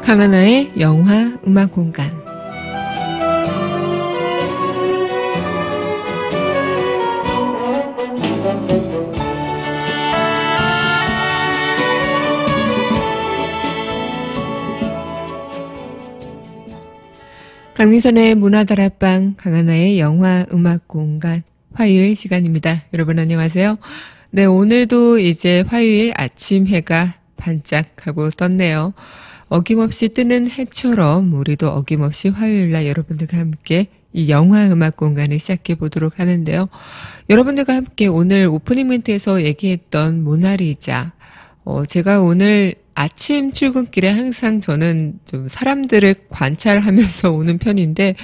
강하나의 영화 음악 공간. 강민선의 문화다락방, 강하나의 영화 음악 공간, 화요일 시간입니다. 여러분 안녕하세요. 네, 오늘도 이제 화요일 아침 해가 반짝하고 떴네요. 어김없이 뜨는 해처럼 우리도 어김없이 화요일날 여러분들과 함께 이 영화 음악 공간을 시작해 보도록 하는데요. 여러분들과 함께 오늘 오프닝 멘트에서 얘기했던 모나리자. 제가 오늘 아침 출근길에 항상 저는 좀 사람들을 관찰하면서 오는 편인데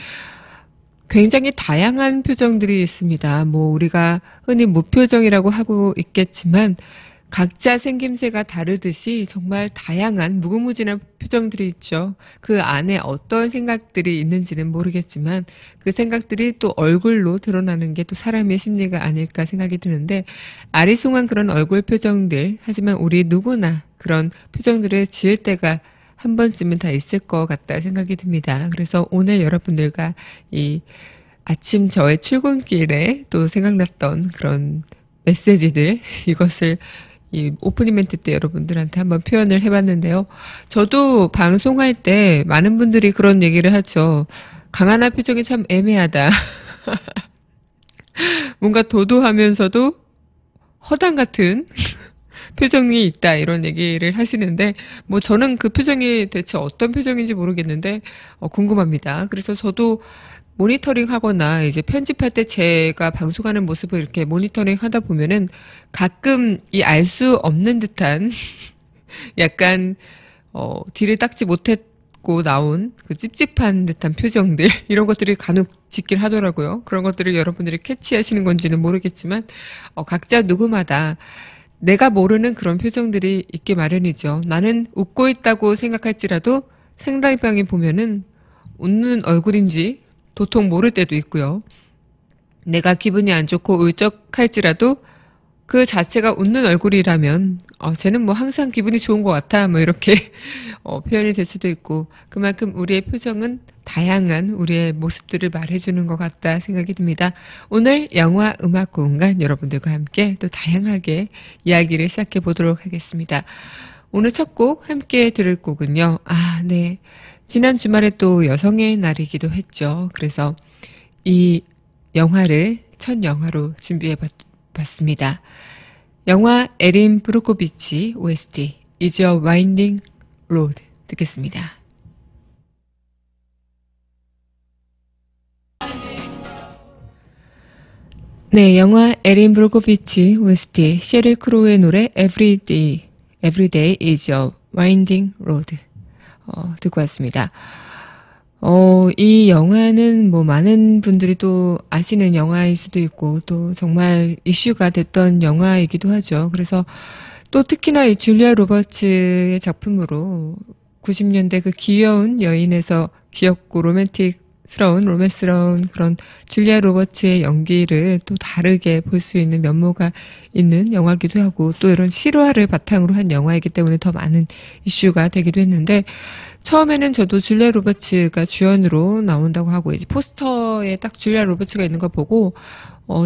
굉장히 다양한 표정들이 있습니다. 뭐 우리가 흔히 무표정이라고 하고 있겠지만 각자 생김새가 다르듯이 정말 다양한 무궁무진한 표정들이 있죠. 그 안에 어떤 생각들이 있는지는 모르겠지만 그 생각들이 또 얼굴로 드러나는 게 또 사람의 심리가 아닐까 생각이 드는데 아리송한 그런 얼굴 표정들, 하지만 우리 누구나 그런 표정들을 지을 때가 한 번쯤은 다 있을 것 같다 생각이 듭니다. 그래서 오늘 여러분들과 이 아침 저의 출근길에 또 생각났던 그런 메시지들, 이것을 이 오프닝 멘트 때 여러분들한테 한번 표현을 해봤는데요. 저도 방송할 때 많은 분들이 그런 얘기를 하죠. 강하나 표정이 참 애매하다. 뭔가 도도하면서도 허당 같은 표정이 있다, 이런 얘기를 하시는데 뭐 저는 그 표정이 대체 어떤 표정인지 모르겠는데 궁금합니다. 그래서 저도 모니터링 하거나 이제 편집할 때 제가 방송하는 모습을 이렇게 모니터링 하다 보면은 가끔 이 알 수 없는 듯한 약간 뒤를 닦지 못했고 나온 그 찝찝한 듯한 표정들, 이런 것들이 간혹 짓긴 하더라고요. 그런 것들을 여러분들이 캐치하시는 건지는 모르겠지만 각자 누구마다 내가 모르는 그런 표정들이 있기 마련이죠. 나는 웃고 있다고 생각할지라도 상대방이 보면은 웃는 얼굴인지 도통 모를 때도 있고요. 내가 기분이 안 좋고 울적할지라도 그 자체가 웃는 얼굴이라면 쟤는 뭐 항상 기분이 좋은 것 같아, 뭐 이렇게 표현이 될 수도 있고, 그만큼 우리의 표정은 다양한 우리의 모습들을 말해주는 것 같다 생각이 듭니다. 오늘 영화 음악 공간 여러분들과 함께 또 다양하게 이야기를 시작해 보도록 하겠습니다. 오늘 첫 곡 함께 들을 곡은요. 네. 지난 주말에 또 여성의 날이기도 했죠. 그래서 이 영화를 첫 영화로 준비해 봤습니다. 영화 에린 브로코비치 OST Is a Winding Road 듣겠습니다. 네, 영화 에린 브로코비치 OST 셰릴 크로우의 노래 Every Day is a Winding Road 듣고 왔습니다. 이 영화는 뭐 많은 분들이 또 아시는 영화일 수도 있고 또 정말 이슈가 됐던 영화이기도 하죠. 그래서 또 특히나 이 줄리아 로버츠의 작품으로 90년대 그 귀여운 여인에서 귀엽고 로맨스러운 그런 줄리아 로버츠의 연기를 또 다르게 볼 수 있는 면모가 있는 영화기도 하고, 또 이런 실화를 바탕으로 한 영화이기 때문에 더 많은 이슈가 되기도 했는데, 처음에는 저도 줄리아 로버츠가 주연으로 나온다고 하고 이제 포스터에 딱 줄리아 로버츠가 있는 걸 보고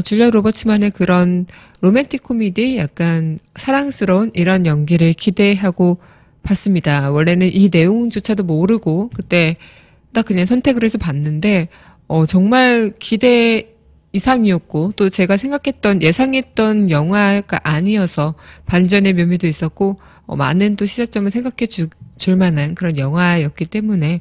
줄리아 로버츠만의 그런 로맨틱 코미디, 약간 사랑스러운 이런 연기를 기대하고 봤습니다. 원래는 이 내용조차도 모르고 그때 딱 그냥 선택을 해서 봤는데 정말 기대 이상이었고, 또 제가 예상했던 영화가 아니어서 반전의 묘미도 있었고 많은 또 시사점을 생각해 줄 만한 그런 영화였기 때문에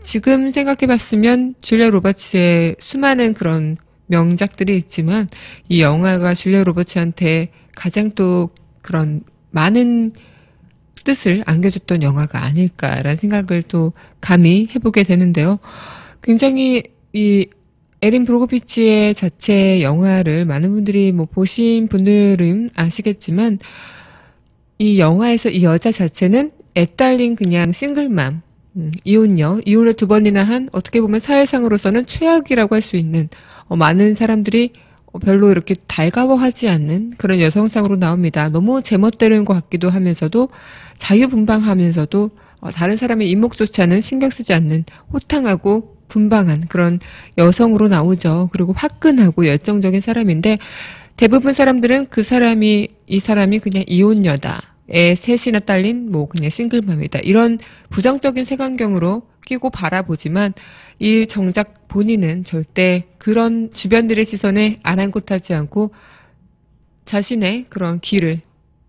지금 생각해 봤으면 줄리아 로버츠의 수많은 그런 명작들이 있지만 이 영화가 줄리아 로버츠한테 가장 또 그런 많은 뜻을 안겨줬던 영화가 아닐까라는 생각을 또 감히 해보게 되는데요. 굉장히 이 에린 브로코비치의 자체 영화를 많은 분들이 뭐 보신 분들은 아시겠지만 이 영화에서 이 여자 자체는 애딸린 그냥 싱글맘, 이혼녀, 이혼을 2번이나 한 어떻게 보면 사회상으로서는 최악이라고 할 수 있는 많은 사람들이 별로 이렇게 달가워하지 않는 그런 여성상으로 나옵니다. 너무 제멋대로인 것 같기도 하면서도 자유분방하면서도 다른 사람의 이목조차는 신경 쓰지 않는 호탕하고 분방한 그런 여성으로 나오죠. 그리고 화끈하고 열정적인 사람인데 대부분 사람들은 이 사람이 그냥 이혼녀다. 애 셋이나 딸린 뭐 그냥 싱글맘이다. 이런 부정적인 색안경으로 끼고 바라보지만 이 정작 본인은 절대 그런 주변들의 시선에 아랑곳하지 않고 자신의 그런 길을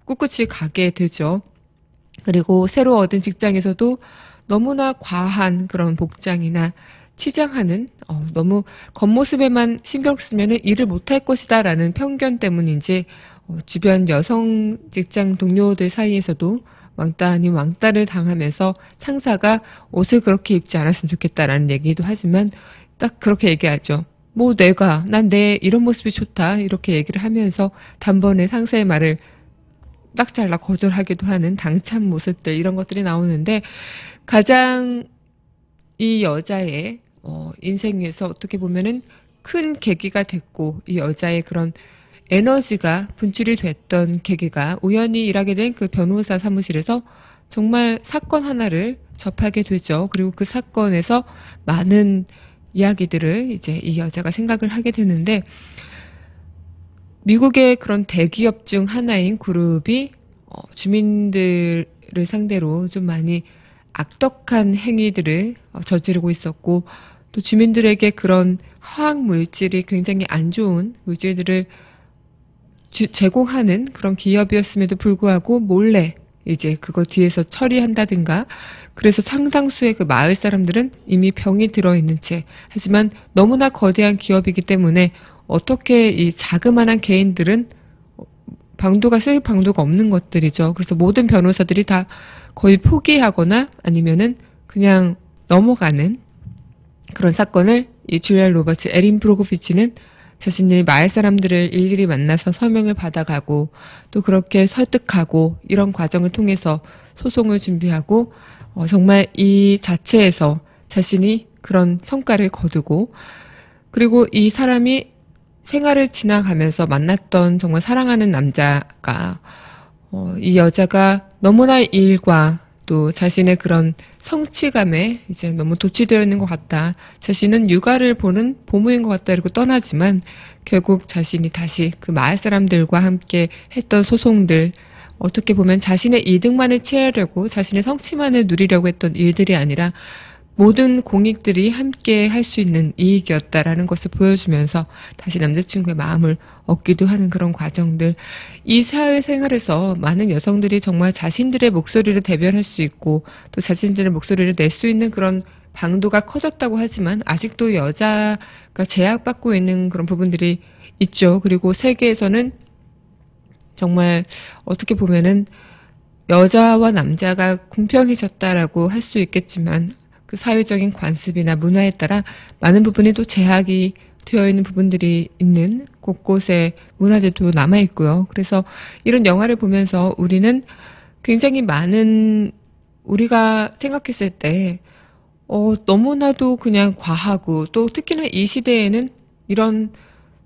꿋꿋이 가게 되죠. 그리고 새로 얻은 직장에서도 너무나 과한 그런 복장이나 치장하는 너무 겉모습에만 신경 쓰면 일을 못할 것이다 라는 편견 때문인지 주변 여성 직장 동료들 사이에서도 왕따 아닌 왕따를 당하면서 상사가 옷을 그렇게 입지 않았으면 좋겠다라는 얘기도 하지만 딱 그렇게 얘기하죠. 뭐 난 내 이런 모습이 좋다 이렇게 얘기를 하면서 단번에 상사의 말을 딱 잘라 거절하기도 하는 당찬 모습들 이런 것들이 나오는데 가장 이 여자의 인생에서 어떻게 보면은 큰 계기가 됐고 이 여자의 그런 에너지가 분출이 됐던 계기가 우연히 일하게 된 그 변호사 사무실에서 정말 사건 하나를 접하게 되죠. 그리고 그 사건에서 많은 이야기들을 이제 이 여자가 생각을 하게 되는데 미국의 그런 대기업 중 하나인 그룹이 주민들을 상대로 좀 많이 악덕한 행위들을 저지르고 있었고 또 주민들에게 그런 화학 물질이 굉장히 안 좋은 물질들을 제공하는 그런 기업이었음에도 불구하고 몰래 이제 그거 뒤에서 처리한다든가 그래서 상당수의 그 마을 사람들은 이미 병이 들어있는 채 하지만 너무나 거대한 기업이기 때문에 어떻게 이 자그마한 개인들은 쓸 방도가 없는 것들이죠. 그래서 모든 변호사들이 다 거의 포기하거나 아니면은 그냥 넘어가는 그런 사건을 이 줄리아 로버츠 에린 브로코비치는 자신이 마을 사람들을 일일이 만나서 서명을 받아가고 또 그렇게 설득하고 이런 과정을 통해서 소송을 준비하고 정말 이 자체에서 자신이 그런 성과를 거두고 그리고 이 사람이 생활을 지나가면서 만났던 정말 사랑하는 남자가 이 여자가 너무나 일과 또 자신의 그런 성취감에 이제 너무 도취되어 있는 것 같다. 자신은 육아를 보는 보모인 것 같다. 이러고 떠나지만 결국 자신이 다시 그 마을 사람들과 함께 했던 소송들 어떻게 보면 자신의 이득만을 채우려고 자신의 성취만을 누리려고 했던 일들이 아니라 모든 공익들이 함께 할 수 있는 이익이었다라는 것을 보여주면서 다시 남자친구의 마음을 얻기도 하는 그런 과정들. 이 사회생활에서 많은 여성들이 정말 자신들의 목소리를 대변할 수 있고 또 자신들의 목소리를 낼 수 있는 그런 방도가 커졌다고 하지만 아직도 여자가 제약받고 있는 그런 부분들이 있죠. 그리고 세계에서는 정말 어떻게 보면은 여자와 남자가 공평해졌다라고 할 수 있겠지만 그 사회적인 관습이나 문화에 따라 많은 부분이 또 제약이 되어 있는 부분들이 있는 곳곳에 문화들도 남아있고요. 그래서 이런 영화를 보면서 우리는 굉장히 많은 우리가 생각했을 때 너무나도 그냥 과하고 또 특히나 이 시대에는 이런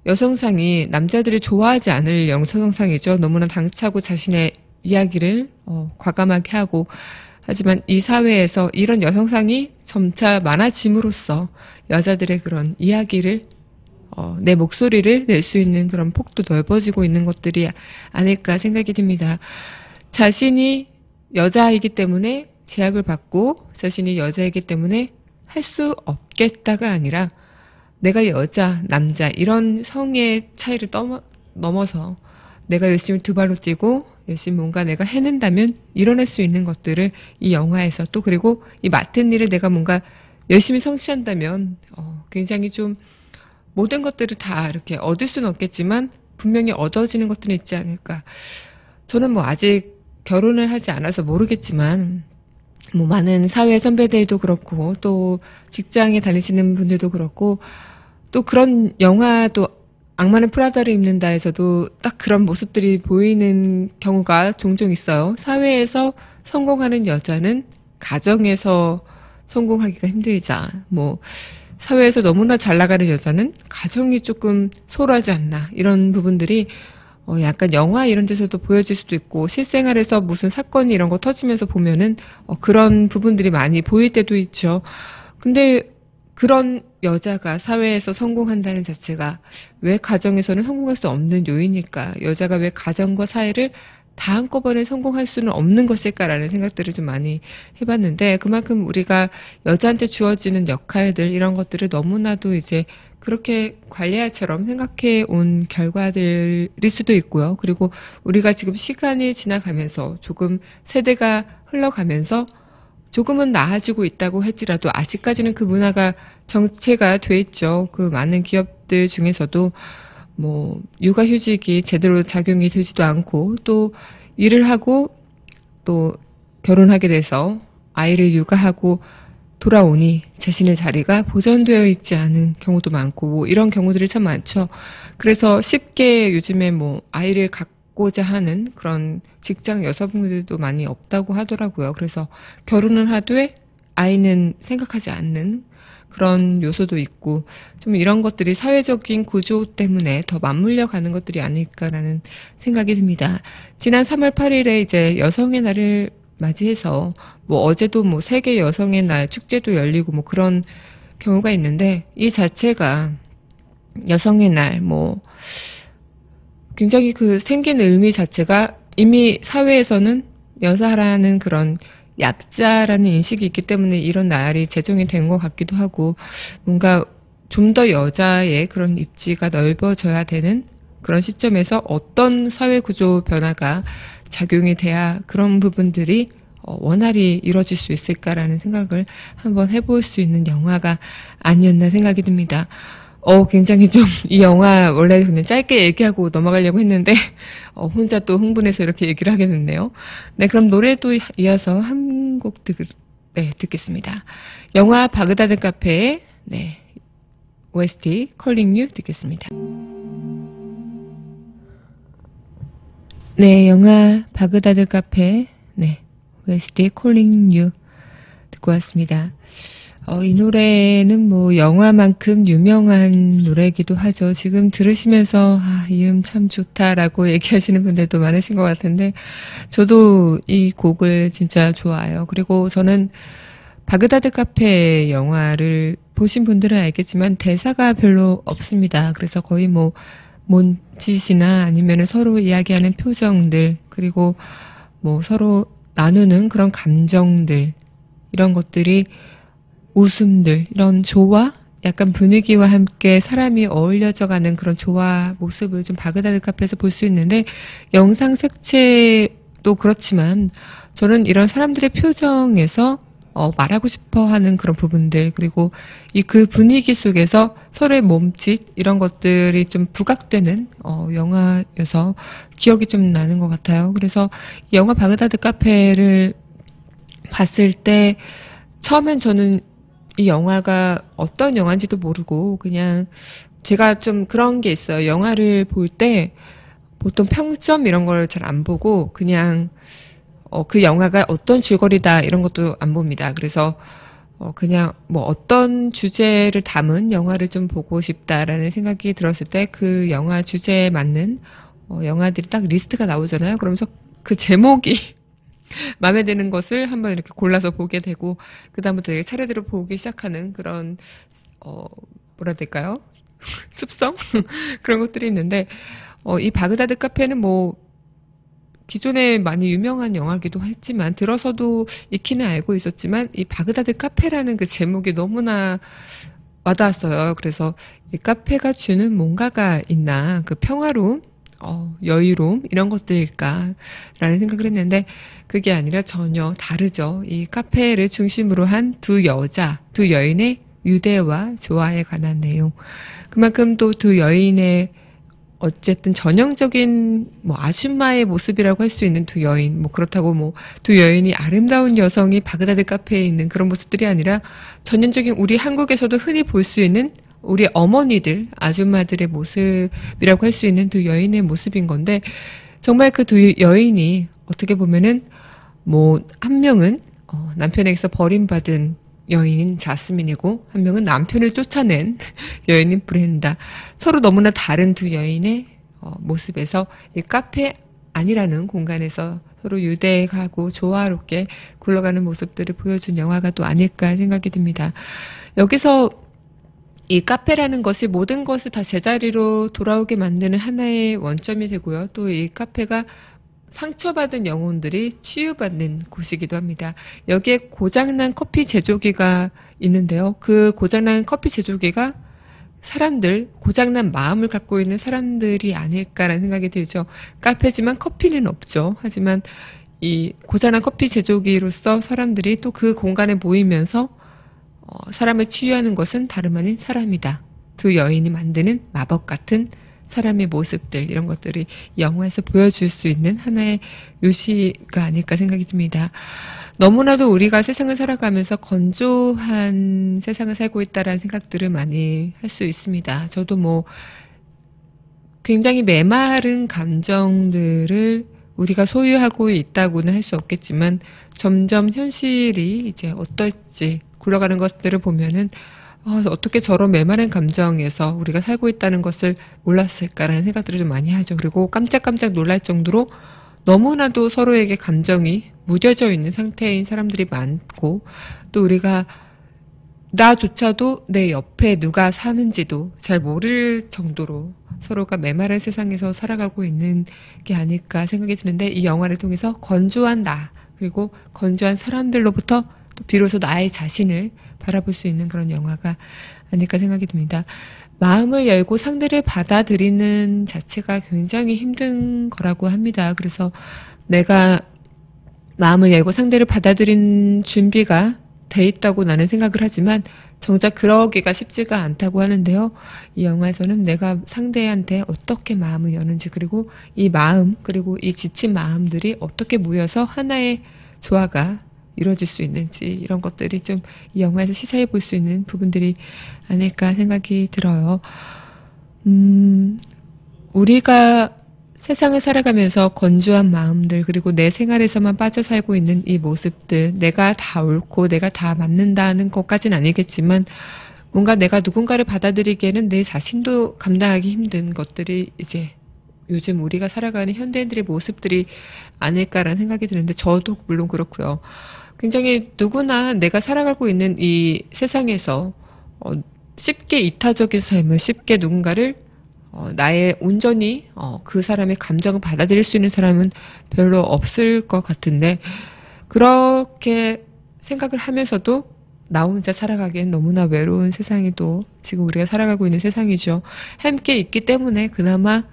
여성상이 남자들이 좋아하지 않을 여성상이죠. 너무나 당차고 자신의 이야기를 과감하게 하고 하지만 이 사회에서 이런 여성상이 점차 많아짐으로써 여자들의 그런 이야기를 내 목소리를 낼 수 있는 그런 폭도 넓어지고 있는 것들이 아닐까 생각이 듭니다. 자신이 여자이기 때문에 제약을 받고 자신이 여자이기 때문에 할 수 없겠다가 아니라 내가 여자, 남자 이런 성의 차이를 넘어서 내가 열심히 두 발로 뛰고 열심히 뭔가 내가 해낸다면 이뤄낼 수 있는 것들을 이 영화에서 또 그리고 이 맡은 일을 내가 뭔가 열심히 성취한다면 굉장히 좀 모든 것들을 다 이렇게 얻을 수는 없겠지만 분명히 얻어지는 것들은 있지 않을까. 저는 뭐 아직 결혼을 하지 않아서 모르겠지만 뭐 많은 사회 선배들도 그렇고 또 직장에 다니시는 분들도 그렇고 또 그런 영화도 악마는 프라다를 입는다에서도 딱 그런 모습들이 보이는 경우가 종종 있어요. 사회에서 성공하는 여자는 가정에서 성공하기가 힘들자. 뭐 사회에서 너무나 잘 나가는 여자는 가정이 조금 소홀하지 않나. 이런 부분들이 약간 영화 이런 데서도 보여질 수도 있고 실생활에서 무슨 사건이 이런 거 터지면서 보면은 그런 부분들이 많이 보일 때도 있죠. 근데 그런 여자가 사회에서 성공한다는 자체가 왜 가정에서는 성공할 수 없는 요인일까? 여자가 왜 가정과 사회를 다 한꺼번에 성공할 수는 없는 것일까라는 생각들을 좀 많이 해봤는데 그만큼 우리가 여자한테 주어지는 역할들 이런 것들을 너무나도 이제 그렇게 관리할처럼 생각해 온 결과들일 수도 있고요. 그리고 우리가 지금 시간이 지나가면서 조금 세대가 흘러가면서 조금은 나아지고 있다고 할지라도 아직까지는 그 문화가 정체가 돼 있죠. 그 많은 기업들 중에서도 뭐 육아휴직이 제대로 작용이 되지도 않고 또 일을 하고 또 결혼하게 돼서 아이를 육아하고 돌아오니 자신의 자리가 보존되어 있지 않은 경우도 많고 뭐 이런 경우들이 참 많죠. 그래서 쉽게 요즘에 뭐 아이를 갖고자 하는 그런 직장 여성분들도 많이 없다고 하더라고요. 그래서 결혼을 하되 아이는 생각하지 않는 그런 요소도 있고 좀 이런 것들이 사회적인 구조 때문에 더 맞물려 가는 것들이 아닐까라는 생각이 듭니다. 지난 3월 8일에 이제 여성의 날을 맞이해서 뭐 어제도 뭐 세계 여성의 날 축제도 열리고 뭐 그런 경우가 있는데 이 자체가 여성의 날 뭐 굉장히 그 생긴 의미 자체가 이미 사회에서는 여자라는 그런 약자라는 인식이 있기 때문에 이런 날이 제정이 된 것 같기도 하고 뭔가 좀 더 여자의 그런 입지가 넓어져야 되는 그런 시점에서 어떤 사회 구조 변화가 작용이 돼야 그런 부분들이 원활히 이루어질 수 있을까라는 생각을 한번 해볼 수 있는 영화가 아니었나 생각이 듭니다. 굉장히 좀 이 영화 원래 그냥 짧게 얘기하고 넘어가려고 했는데 혼자 또 흥분해서 이렇게 얘기를 하게 됐네요. 네, 그럼 노래도 이어서 한 곡 듣겠습니다. 영화 바그다드 카페의 OST Calling You 듣겠습니다. 네, 영화 바그다드 카페 OST Calling You 듣고 왔습니다. 이 노래는 뭐 영화만큼 유명한 노래이기도 하죠. 지금 들으시면서 이 참 좋다라고 얘기하시는 분들도 많으신 것 같은데 저도 이 곡을 진짜 좋아해요. 그리고 저는 바그다드 카페 영화를 보신 분들은 알겠지만 대사가 별로 없습니다. 그래서 거의 뭐 몸짓이나 아니면 서로 이야기하는 표정들 그리고 뭐 서로 나누는 그런 감정들 이런 것들이 웃음들, 이런 조화, 약간 분위기와 함께 사람이 어울려져가는 그런 조화 모습을 좀 바그다드 카페에서 볼 수 있는데 영상 색채도 그렇지만 저는 이런 사람들의 표정에서 말하고 싶어 하는 그런 부분들 그리고 그 분위기 속에서 서로의 몸짓 이런 것들이 좀 부각되는 영화여서 기억이 좀 나는 것 같아요. 그래서 이 영화 바그다드 카페를 봤을 때 처음엔 저는 이 영화가 어떤 영화인지도 모르고 그냥 제가 좀 그런 게 있어요. 영화를 볼 때 보통 평점 이런 걸 잘 안 보고 그냥 그 영화가 어떤 줄거리다 이런 것도 안 봅니다. 그래서 그냥 뭐 어떤 주제를 담은 영화를 좀 보고 싶다라는 생각이 들었을 때 그 영화 주제에 맞는 영화들이 딱 리스트가 나오잖아요. 그러면서 그 제목이 마음에 드는 것을 한번 이렇게 골라서 보게 되고 그다음부터 차례대로 보기 시작하는 그런 뭐라 해야 될까요? 습성? 그런 것들이 있는데 이 바그다드 카페는 뭐 기존에 많이 유명한 영화기도 했지만 들어서도 익히는 알고 있었지만 이 바그다드 카페라는 그 제목이 너무나 와닿았어요. 그래서 이 카페가 주는 뭔가가 있나 그 평화로움 여유로움 이런 것들일까라는 생각을 했는데 그게 아니라 전혀 다르죠. 이 카페를 중심으로 한 두 여인의 유대와 조화에 관한 내용. 그만큼 또 두 여인의 어쨌든 전형적인 뭐 아줌마의 모습이라고 할 수 있는 두 여인, 뭐 그렇다고 뭐 두 여인이 아름다운 여성이 바그다드 카페에 있는 그런 모습들이 아니라 전형적인 우리 한국에서도 흔히 볼 수 있는 우리 어머니들, 아줌마들의 모습이라고 할 수 있는 두 여인의 모습인 건데 정말 그 두 여인이 어떻게 보면은 뭐 한 명은 남편에게서 버림받은 여인인 자스민이고 한 명은 남편을 쫓아낸 여인인 브렌다. 서로 너무나 다른 두 여인의 모습에서 이 카페 아니라는 공간에서 서로 유대하고 조화롭게 굴러가는 모습들을 보여준 영화가 또 아닐까 생각이 듭니다. 여기서 이 카페라는 것이 모든 것을 다 제자리로 돌아오게 만드는 하나의 원점이 되고요. 또 이 카페가 상처받은 영혼들이 치유받는 곳이기도 합니다. 여기에 고장난 커피 제조기가 있는데요. 그 고장난 커피 제조기가 고장난 마음을 갖고 있는 사람들이 아닐까라는 생각이 들죠. 카페지만 커피는 없죠. 하지만 이 고장난 커피 제조기로서 사람들이 또 그 공간에 모이면서 사람을 치유하는 것은 다름 아닌 사람이다. 두 여인이 만드는 마법 같은 사람의 모습들, 이런 것들이 영화에서 보여줄 수 있는 하나의 요시가 아닐까 생각이 듭니다. 너무나도 우리가 세상을 살아가면서 건조한 세상을 살고 있다라는 생각들을 많이 할 수 있습니다. 저도 뭐 굉장히 메마른 감정들을 우리가 소유하고 있다고는 할 수 없겠지만 점점 현실이 이제 어떨지 굴러가는 것들을 보면은 어떻게 저런 메마른 감정에서 우리가 살고 있다는 것을 몰랐을까라는 생각들을 좀 많이 하죠. 그리고 깜짝깜짝 놀랄 정도로 너무나도 서로에게 감정이 무뎌져 있는 상태인 사람들이 많고, 또 우리가 나조차도 내 옆에 누가 사는지도 잘 모를 정도로 서로가 메마른 세상에서 살아가고 있는 게 아닐까 생각이 드는데, 이 영화를 통해서 건조한 나, 그리고 건조한 사람들로부터 또 비로소 나의 자신을 바라볼 수 있는 그런 영화가 아닐까 생각이 듭니다. 마음을 열고 상대를 받아들이는 자체가 굉장히 힘든 거라고 합니다. 그래서 내가 마음을 열고 상대를 받아들인 준비가 돼 있다고 나는 생각을 하지만 정작 그러기가 쉽지가 않다고 하는데요. 이 영화에서는 내가 상대한테 어떻게 마음을 여는지, 그리고 이 마음, 그리고 이 지친 마음들이 어떻게 모여서 하나의 조화가 이루어질 수 있는지, 이런 것들이 좀 이 영화에서 시사해 볼 수 있는 부분들이 아닐까 생각이 들어요. 우리가 세상을 살아가면서 건조한 마음들, 그리고 내 생활에서만 빠져 살고 있는 이 모습들, 내가 다 옳고 내가 다 맞는다는 것까지는 아니겠지만 뭔가 내가 누군가를 받아들이기에는 내 자신도 감당하기 힘든 것들이 이제 요즘 우리가 살아가는 현대인들의 모습들이 아닐까라는 생각이 드는데, 저도 물론 그렇고요. 굉장히 누구나 내가 살아가고 있는 이 세상에서 쉽게 이타적인 삶을, 쉽게 누군가를 나의 온전히 그 사람의 감정을 받아들일 수 있는 사람은 별로 없을 것 같은데, 그렇게 생각을 하면서도 나 혼자 살아가기엔 너무나 외로운 세상이 또 지금 우리가 살아가고 있는 세상이죠. 함께 있기 때문에 그나마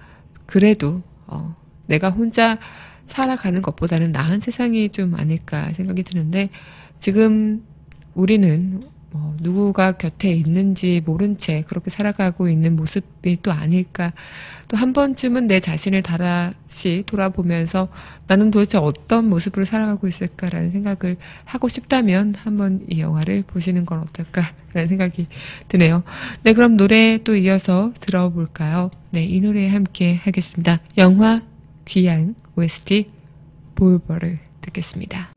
그래도 내가 혼자 살아가는 것보다는 나은 세상이 좀 아닐까 생각이 드는데, 지금 우리는 누구가 곁에 있는지 모른 채 그렇게 살아가고 있는 모습이 또 아닐까. 또 한 번쯤은 내 자신을 다시 돌아보면서 나는 도대체 어떤 모습으로 살아가고 있을까라는 생각을 하고 싶다면 한번 이 영화를 보시는 건 어떨까라는 생각이 드네요. 네, 그럼 노래 또 이어서 들어볼까요? 네, 이 노래 함께 하겠습니다. 영화 귀향 OST 볼버를 듣겠습니다.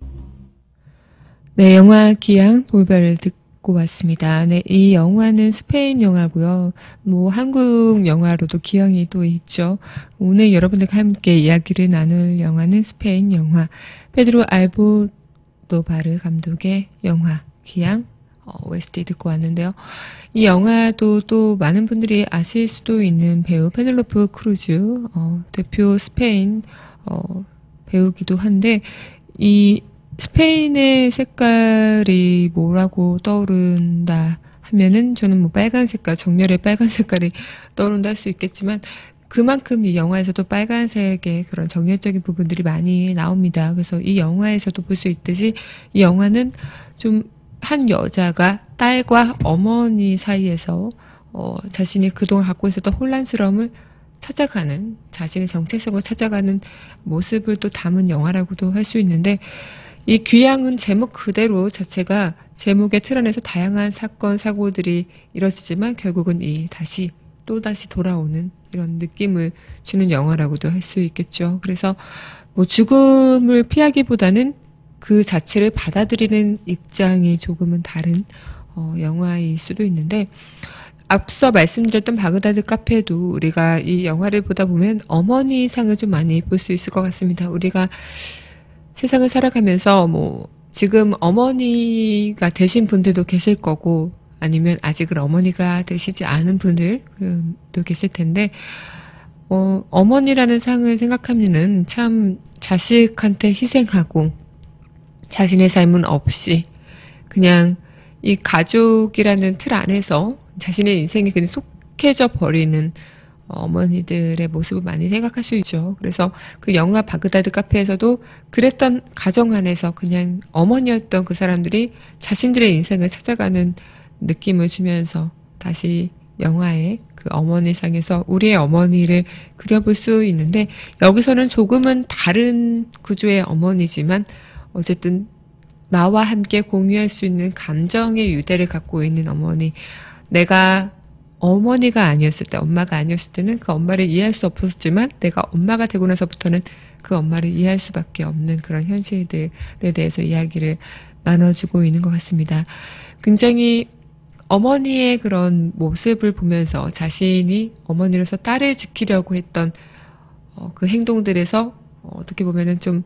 네, 영화 귀향 볼버를 듣고 왔습니다. 네, 이 영화는 스페인 영화고요. 뭐 한국 영화로도 귀향이 또 있죠. 오늘 여러분들과 함께 이야기를 나눌 영화는 스페인 영화 페드로 알모도바르 감독의 영화 귀향 OST 듣고 왔는데요. 이 영화도 또 많은 분들이 아실 수도 있는 배우 페넬로페 크루즈, 대표 스페인 배우기도 한데, 이 스페인의 색깔이 뭐라고 떠오른다 하면은 저는 뭐 빨간 색깔, 정렬의 빨간 색깔이 떠오른다 할 수 있겠지만, 그만큼 이 영화에서도 빨간색의 그런 정열적인 부분들이 많이 나옵니다. 그래서 이 영화에서도 볼 수 있듯이 이 영화는 좀 한 여자가 딸과 어머니 사이에서 자신이 그동안 갖고 있었던 혼란스러움을 찾아가는, 자신의 정체성을 찾아가는 모습을 또 담은 영화라고도 할 수 있는데, 이 귀향은 제목 그대로 자체가 제목의 틀 안에서 다양한 사건, 사고들이 이뤄지지만 결국은 또다시 돌아오는 이런 느낌을 주는 영화라고도 할 수 있겠죠. 그래서 뭐 죽음을 피하기보다는 그 자체를 받아들이는 입장이 조금은 다른 영화일 수도 있는데, 앞서 말씀드렸던 바그다드 카페도 우리가 이 영화를 보다 보면 어머니 상을 좀 많이 볼 수 있을 것 같습니다. 우리가 세상을 살아가면서 뭐 지금 어머니가 되신 분들도 계실 거고 아니면 아직은 어머니가 되시지 않은 분들도 계실 텐데 어머니라는 상을 생각하면은 참 자식한테 희생하고 자신의 삶은 없이 그냥 이 가족이라는 틀 안에서 자신의 인생이 그냥 속해져 버리는 어머니들의 모습을 많이 생각할 수 있죠. 그래서 그 영화 바그다드 카페에서도 그랬던 가정 안에서 그냥 어머니였던 그 사람들이 자신들의 인생을 찾아가는 느낌을 주면서 다시 영화의 그 어머니상에서 우리의 어머니를 그려볼 수 있는데 여기서는 조금은 다른 구조의 어머니지만 어쨌든 나와 함께 공유할 수 있는 감정의 유대를 갖고 있는 어머니. 내가 어머니가 아니었을 때, 엄마가 아니었을 때는 그 엄마를 이해할 수 없었지만 내가 엄마가 되고 나서부터는 그 엄마를 이해할 수밖에 없는 그런 현실들에 대해서 이야기를 나눠주고 있는 것 같습니다. 굉장히 어머니의 그런 모습을 보면서 자신이 어머니로서 딸을 지키려고 했던 그 행동들에서 어떻게 보면은 좀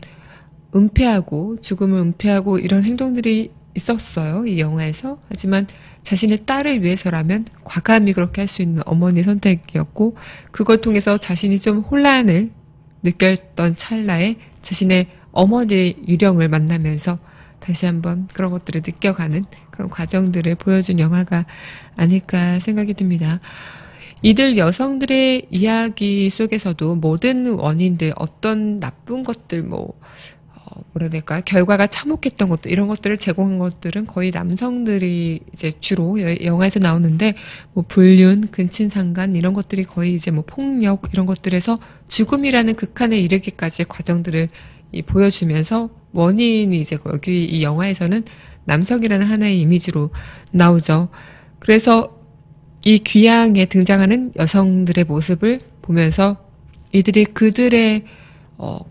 은폐하고 죽음을 은폐하고 이런 행동들이 있었어요. 이 영화에서. 하지만 자신의 딸을 위해서라면 과감히 그렇게 할 수 있는 어머니 선택이었고 그걸 통해서 자신이 좀 혼란을 느꼈던 찰나에 자신의 어머니의 유령을 만나면서 다시 한번 그런 것들을 느껴가는 그런 과정들을 보여준 영화가 아닐까 생각이 듭니다. 이들 여성들의 이야기 속에서도 모든 원인들, 어떤 나쁜 것들, 뭐라 해야 될까, 결과가 참혹했던 것들, 이런 것들을 제공한 것들은 거의 남성들이 이제 주로 영화에서 나오는데, 뭐 불륜, 근친상간, 이런 것들이 거의 이제 뭐 폭력, 이런 것들에서 죽음이라는 극한에 이르기까지의 과정들을 보여주면서 원인이 이제 여기 이 영화에서는 남성이라는 하나의 이미지로 나오죠. 그래서 이 귀향에 등장하는 여성들의 모습을 보면서 이들이 그들의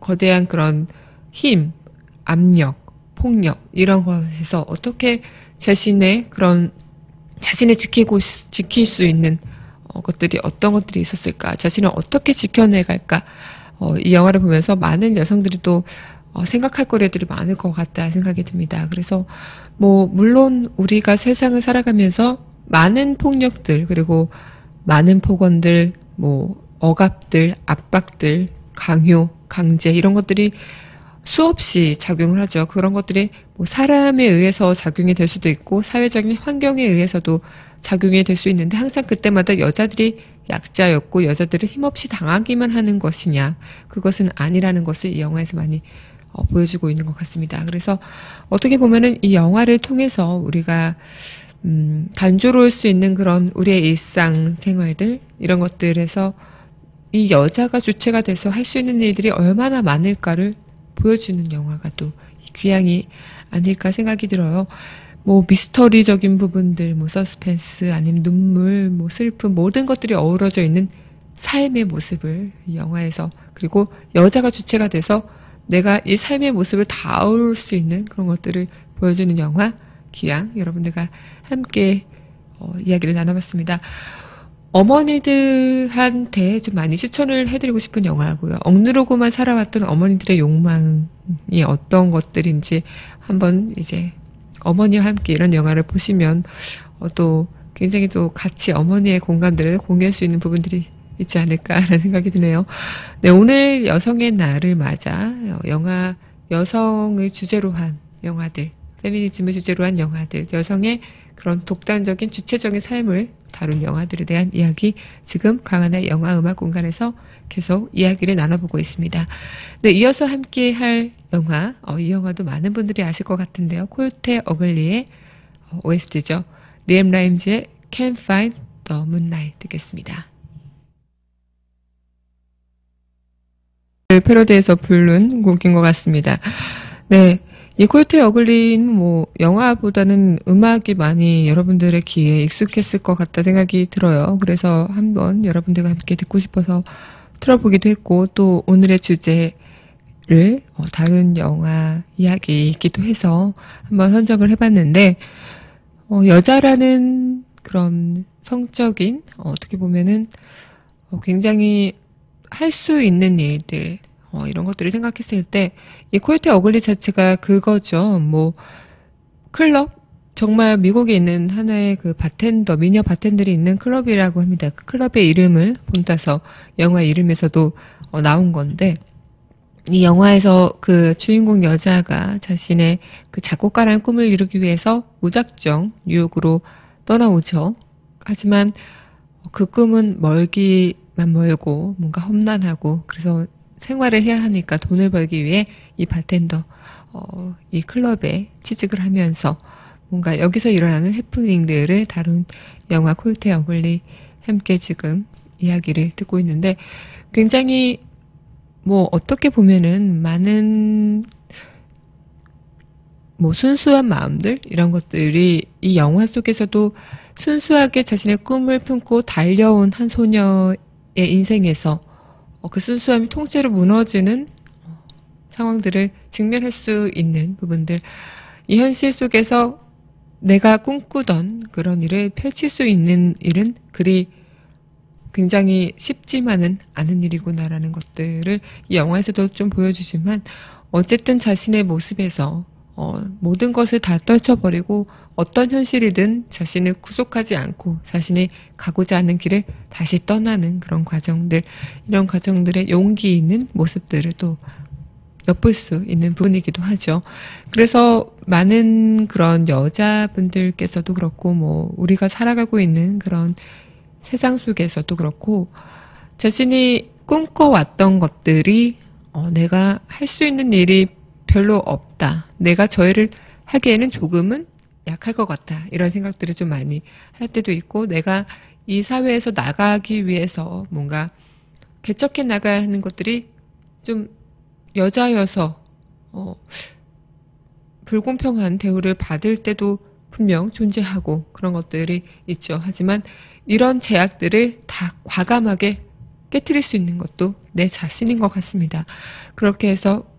거대한 그런 힘, 압력, 폭력 이런 것에서 어떻게 자신의 지킬 수 있는 것들이 어떤 것들이 있었을까? 자신을 어떻게 지켜내갈까? 이 영화를 보면서 많은 여성들이 또 생각할 거리들이 많을 것 같다 생각이 듭니다. 그래서 뭐 물론 우리가 세상을 살아가면서 많은 폭력들 그리고 많은 폭언들, 뭐 억압들, 압박들, 강요, 강제 이런 것들이 수없이 작용을 하죠. 그런 것들이 뭐 사람에 의해서 작용이 될 수도 있고 사회적인 환경에 의해서도 작용이 될 수 있는데 항상 그때마다 여자들이 약자였고 여자들을 힘없이 당하기만 하는 것이냐 그것은 아니라는 것을 이 영화에서 많이 보여주고 있는 것 같습니다. 그래서 어떻게 보면은 이 영화를 통해서 우리가 단조로울 수 있는 그런 우리의 일상 생활들 이런 것들에서 이 여자가 주체가 돼서 할 수 있는 일들이 얼마나 많을까를 보여주는 영화가 또 귀향이 아닐까 생각이 들어요. 뭐 미스터리적인 부분들, 뭐 서스펜스, 아니면 눈물, 뭐 슬픔 모든 것들이 어우러져 있는 삶의 모습을 이 영화에서 그리고 여자가 주체가 돼서 내가 이 삶의 모습을 다 아울 수 있는 그런 것들을 보여주는 영화 귀향 여러분들과 함께 이야기를 나눠봤습니다. 어머니들한테 좀 많이 추천을 해드리고 싶은 영화고요. 억누르고만 살아왔던 어머니들의 욕망이 어떤 것들인지 한번 이제 어머니와 함께 이런 영화를 보시면 또 굉장히 또 같이 어머니의 공감들을 공유할 수 있는 부분들이 있지 않을까라는 생각이 드네요. 네, 오늘 여성의 날을 맞아 영화 여성을 주제로 한 영화들, 페미니즘을 주제로 한 영화들, 여성의 그런 독단적인 주체적인 삶을 다룬 영화들에 대한 이야기 지금 강한의 영화 음악 공간에서 계속 이야기를 나눠보고 있습니다. 네, 이어서 함께 할 영화, 이 영화도 많은 분들이 아실 것 같은데요. 코요테 어글리의 OST죠. 리엠 라임즈의 Can't Find the Moonlight 듣겠습니다. 패러디에서 부른 곡인 것 같습니다. 네. 이 코요테 어글리는 뭐 영화보다는 음악이 많이 여러분들의 귀에 익숙했을 것 같다 생각이 들어요. 그래서 한번 여러분들과 함께 듣고 싶어서 틀어보기도 했고 또 오늘의 주제를 다룬 영화 이야기이기도 해서 한번 선정을 해봤는데 여자라는 그런 성적인 어떻게 보면은 굉장히 할 수 있는 일들 이런 것들을 생각했을 때 이 콜트 어글리 자체가 그거죠. 뭐 클럽 정말 미국에 있는 하나의 그 바텐더 미녀 바텐더들이 있는 클럽이라고 합니다. 그 클럽의 이름을 본따서 영화 이름에서도 나온 건데 이 영화에서 그 주인공 여자가 자신의 그 작곡가라는 꿈을 이루기 위해서 무작정 뉴욕으로 떠나오죠. 하지만 그 꿈은 멀기만 멀고 뭔가 험난하고 그래서 생활을 해야 하니까 돈을 벌기 위해 이 바텐더 이 클럽에 취직을 하면서 뭔가 여기서 일어나는 해프닝들을 다룬 영화 콜트 어글리 함께 지금 이야기를 듣고 있는데 굉장히 뭐 어떻게 보면은 많은 뭐 순수한 마음들 이런 것들이 이 영화 속에서도 순수하게 자신의 꿈을 품고 달려온 한 소녀의 인생에서 그 순수함이 통째로 무너지는 상황들을 직면할 수 있는 부분들 이 현실 속에서 내가 꿈꾸던 그런 일을 펼칠 수 있는 일은 그리 굉장히 쉽지만은 않은 일이구나라는 것들을 이 영화에서도 좀 보여주지만 어쨌든 자신의 모습에서 모든 것을 다 떨쳐버리고 어떤 현실이든 자신을 구속하지 않고 자신이 가고자 하는 길을 다시 떠나는 그런 과정들 이런 과정들의 용기 있는 모습들을 또 엿볼 수 있는 부분이기도 하죠. 그래서 많은 그런 여자분들께서도 그렇고 뭐 우리가 살아가고 있는 그런 세상 속에서도 그렇고 자신이 꿈꿔왔던 것들이 내가 할 수 있는 일이 별로 없다. 내가 저 일을 하기에는 조금은 약할 것 같다. 이런 생각들을 좀 많이 할 때도 있고 내가 이 사회에서 나가기 위해서 뭔가 개척해 나가야 하는 것들이 좀 여자여서 불공평한 대우를 받을 때도 분명 존재하고 그런 것들이 있죠. 하지만 이런 제약들을 다 과감하게 깨트릴 수 있는 것도 내 자신인 것 같습니다. 그렇게 해서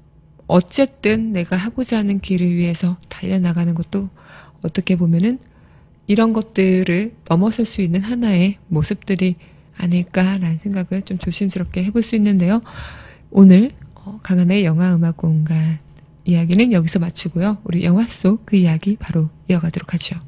어쨌든 내가 하고자 하는 길을 위해서 달려나가는 것도 어떻게 보면은 이런 것들을 넘어설 수 있는 하나의 모습들이 아닐까라는 생각을 좀 조심스럽게 해볼 수 있는데요. 오늘 강한의 영화음악 공간 이야기는 여기서 마치고요. 우리 영화 속 그 이야기 바로 이어가도록 하죠.